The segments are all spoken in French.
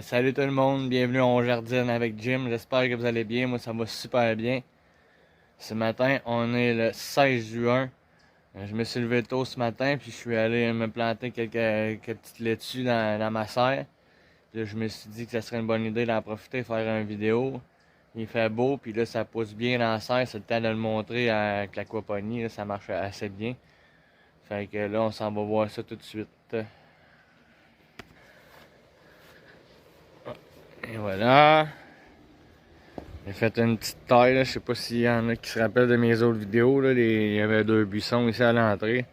Salut tout le monde, bienvenue au jardin avec Jim. J'espère que vous allez bien. Moi, ça va super bien. Ce matin, on est le 16 juin. Je me suis levé tôt ce matin, puis je suis allé me planter quelques petites laitues dans ma serre. Puis là, je me suis dit que ça serait une bonne idée d'en profiter et faire une vidéo. Il fait beau, puis là, ça pousse bien dans la serre. C'est le temps de le montrer avec l'aquaponie. Là, ça marche assez bien. Fait que là, on s'en va voir ça tout de suite. Et voilà. J'ai fait une petite taille, là. Je sais pas s'il y en a qui se rappellent de mes autres vidéos. Là. Il y avait 2 buissons ici à l'entrée.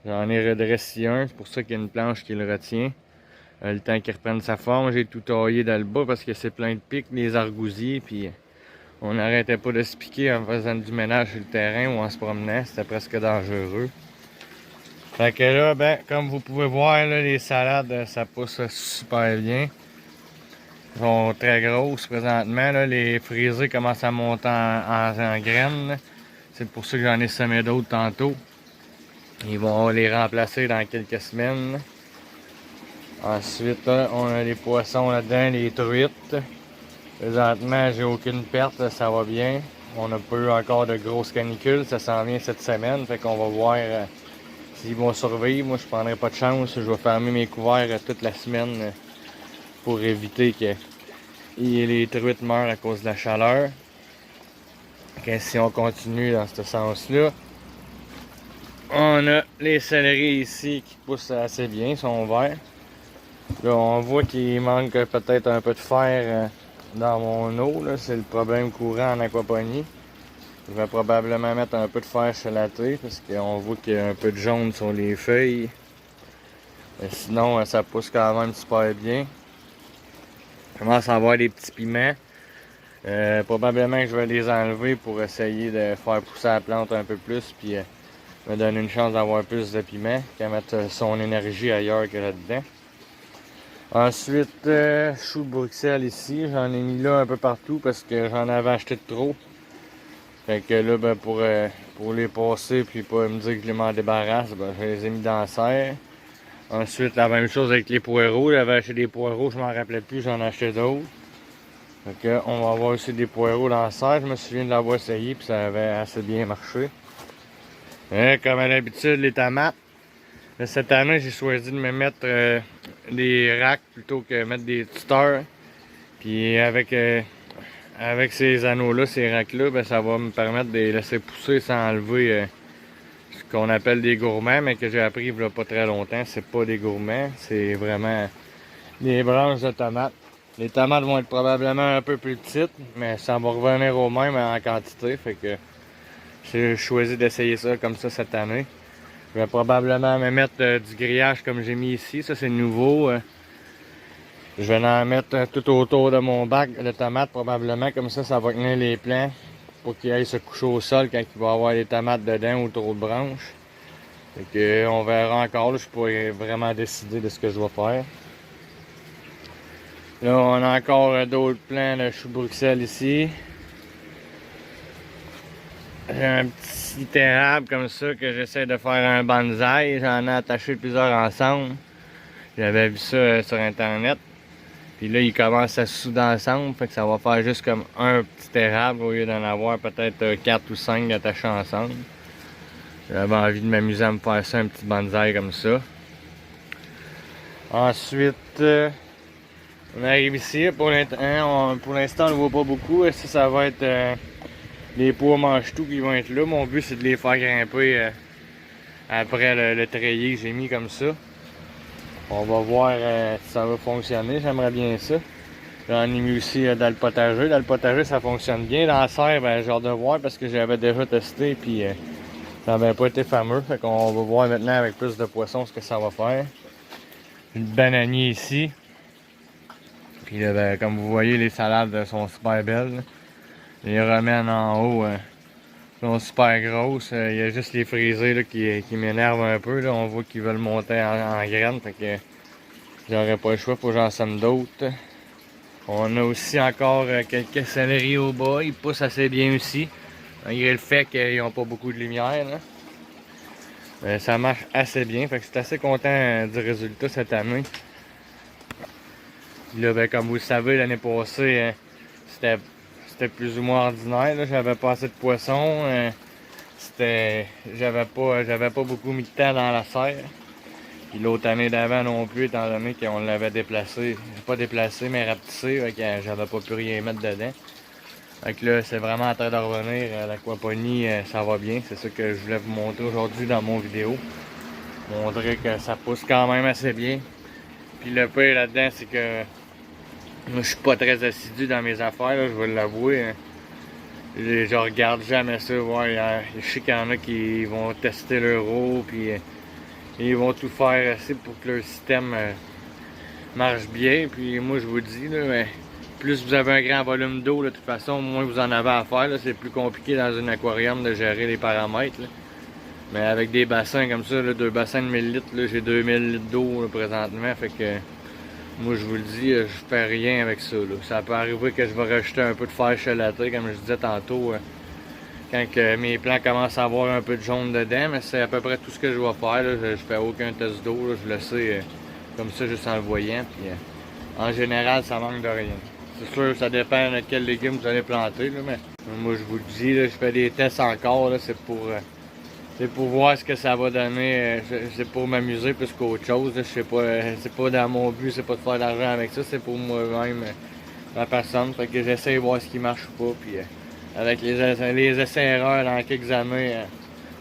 J'en ai redressé un, c'est pour ça qu'il y a une planche qui le retient. Le temps qu'il reprenne sa forme, j'ai tout taillé dans le bas parce que c'est plein de pics, les argousiers. Puis on n'arrêtait pas de se piquer en faisant du ménage sur le terrain ou en se promenant. C'était presque dangereux. Fait que là, ben, comme vous pouvez voir, là, les salades, ça pousse super bien. Sont très grosses présentement. Là. Les frisées commencent à monter en graines. C'est pour ça que j'en ai semé d'autres tantôt. Ils vont les remplacer dans quelques semaines. Ensuite, là, on a les poissons là-dedans, les truites. Présentement, j'ai aucune perte, là, ça va bien. On n'a pas eu encore de grosses canicules, ça s'en vient cette semaine. Fait qu'on va voir s'ils vont survivre. Moi, je prendrai pas de chance. Je vais fermer mes couverts toute la semaine pour éviter que les truites meurent à cause de la chaleur. Okay, si on continue dans ce sens-là, on a les céleris ici qui poussent assez bien, ils sont verts. Là, on voit qu'il manque peut-être un peu de fer dans mon eau. C'est le problème courant en aquaponie. Je vais probablement mettre un peu de fer chelaté parce qu'on voit qu'il y a un peu de jaune sur les feuilles. Mais sinon, ça pousse quand même super bien. Je commence à avoir des petits piments. Probablement que je vais les enlever pour essayer de faire pousser la plante un peu plus puis me donner une chance d'avoir plus de piment qu'à mettre son énergie ailleurs que là-dedans. Ensuite, choux de Bruxelles ici, j'en ai mis là un peu partout parce que j'en avais acheté de trop. Fait que là, ben, pour les passer puis pas me dire que je m'en débarrasse, ben, je les ai mis dans la serre. Ensuite, la même chose avec les poireaux. J'avais acheté des poireaux, je m'en rappelais plus, j'en ai acheté d'autres. Fait que, on va avoir aussi des poireaux dans la serre. Je me souviens de l'avoir essayé puis ça avait assez bien marché. Et comme à l'habitude, les tomates. Cette année, j'ai choisi de me mettre des racks plutôt que mettre des tuteurs. Puis avec ces anneaux-là, ces racks-là, ben, ça va me permettre de les laisser pousser sans enlever ce qu'on appelle des gourmands, mais que j'ai appris il n'y a pas très longtemps. C'est pas des gourmands, c'est vraiment des branches de tomates. Les tomates vont être probablement un peu plus petites, mais ça va revenir au même en quantité. Fait que j'ai choisi d'essayer ça comme ça cette année. Je vais probablement me mettre du grillage comme j'ai mis ici. Ça, c'est nouveau. Je vais en mettre tout autour de mon bac de tomates probablement. Comme ça va tenir les plants pour qu'ils aillent se coucher au sol quand il va y avoir des tomates dedans ou trop de branches. Fait que, on verra encore. Là, je pourrais vraiment décider de ce que je vais faire. Là, on a encore d'autres plants de choux Bruxelles ici. J'ai un petit érable comme ça que j'essaie de faire un bonsaï. J'en ai attaché plusieurs ensemble. J'avais vu ça sur internet. Puis là, ils commencent à se souder ensemble. Fait que ça va faire juste comme un petit érable au lieu d'en avoir peut-être 4 ou 5 attachés ensemble. J'avais envie de m'amuser à me faire ça, un petit bonsaï comme ça. Ensuite, on arrive ici. Pour l'instant, on ne voit pas beaucoup. Ça va être les pois mange-tout qui vont être là. Mon but, c'est de les faire grimper après le treillis que j'ai mis comme ça. On va voir si ça va fonctionner. J'aimerais bien ça. J'en ai mis aussi dans le potager. Dans le potager, ça fonctionne bien. Dans la serre, ben, j'ai hâte de voir parce que j'avais déjà testé puis ça n'avait pas été fameux. Fait qu'on va voir maintenant avec plus de poissons ce que ça va faire. Une bananier ici. Puis là, ben, comme vous voyez, les salades sont super belles. Les romaines en haut sont super grosses. Il y a juste les frisés là, qui m'énervent un peu. Là. On voit qu'ils veulent monter en graines. Fait que j'aurais pas le choix, faut que j'en sème d'autres. On a aussi encore quelques céleris au bas. Ils poussent assez bien aussi. Malgré le fait qu'ils n'ont pas beaucoup de lumière. Là. Mais ça marche assez bien. Fait que je suis assez content du résultat cette année. Puis là, ben, comme vous le savez, l'année passée, c'était plus ou moins ordinaire. J'avais pas assez de poissons. J'avais pas beaucoup mis de temps dans la serre. Puis l'autre année d'avant non plus, étant donné qu'on l'avait déplacé. Pas déplacé, mais rapetissé, fait que j'avais pas pu rien mettre dedans. Fait que là, c'est vraiment en train de revenir. L'aquaponie, ça va bien. C'est ça que je voulais vous montrer aujourd'hui dans mon vidéo. Montrer que ça pousse quand même assez bien. Puis le pire là-dedans, c'est que moi, je suis pas très assidu dans mes affaires, là, je vais l'avouer. Hein. Je regarde jamais ça. Ouais, je sais qu'il y en a qui vont tester leur eau, puis ils vont tout faire assez pour que leur système marche bien. Puis moi, je vous dis, là, mais plus vous avez un grand volume d'eau, de toute façon, moins vous en avez à faire. C'est plus compliqué dans un aquarium de gérer les paramètres. Là. Mais avec des bassins comme ça, là, 2 bassins de 1000 litres, j'ai 2000 litres d'eau présentement. Fait que moi, je vous le dis, je fais rien avec ça. Là. Ça peut arriver que je vais rajouter un peu de fer chelaté, comme je disais tantôt, quand mes plants commencent à avoir un peu de jaune dedans. Mais c'est à peu près tout ce que je vais faire. Là. Je fais aucun test d'eau, je le sais comme ça, juste en le voyant. Puis, en général, ça manque de rien. C'est sûr, ça dépend de quel légume vous allez planter. Là, mais moi, je vous le dis, là, je fais des tests encore. C'est pour voir ce que ça va donner. C'est pour m'amuser plus qu'autre chose. Je sais pas, c'est pas dans mon but, c'est pas de faire de l'argent avec ça, c'est pour moi-même, la personne. Fait que j'essaie de voir ce qui marche ou pas. Puis avec les essais-erreurs dans quelques années,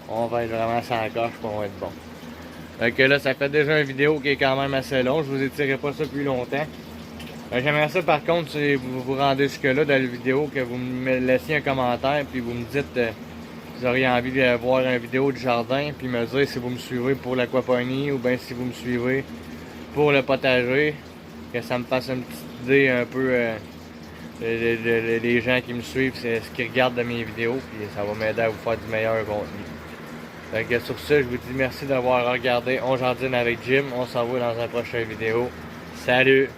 on va être vraiment sans la coche, puis on va être bon. Fait que là, ça fait déjà une vidéo qui est quand même assez longue. Je vous étirerai pas ça plus longtemps. J'aimerais ça par contre, si vous vous rendez jusque-là dans la vidéo, que vous me laissiez un commentaire, puis vous me dites vous auriez envie de voir une vidéo du jardin, puis me dire si vous me suivez pour l'aquaponie ou bien si vous me suivez pour le potager, que ça me fasse une petite idée un peu des gens qui me suivent, c'est ce qu'ils regardent de mes vidéos, puis ça va m'aider à vous faire du meilleur contenu. Fait que sur ce, je vous dis merci d'avoir regardé On Jardine avec Jim. On s'en va dans une prochaine vidéo. Salut!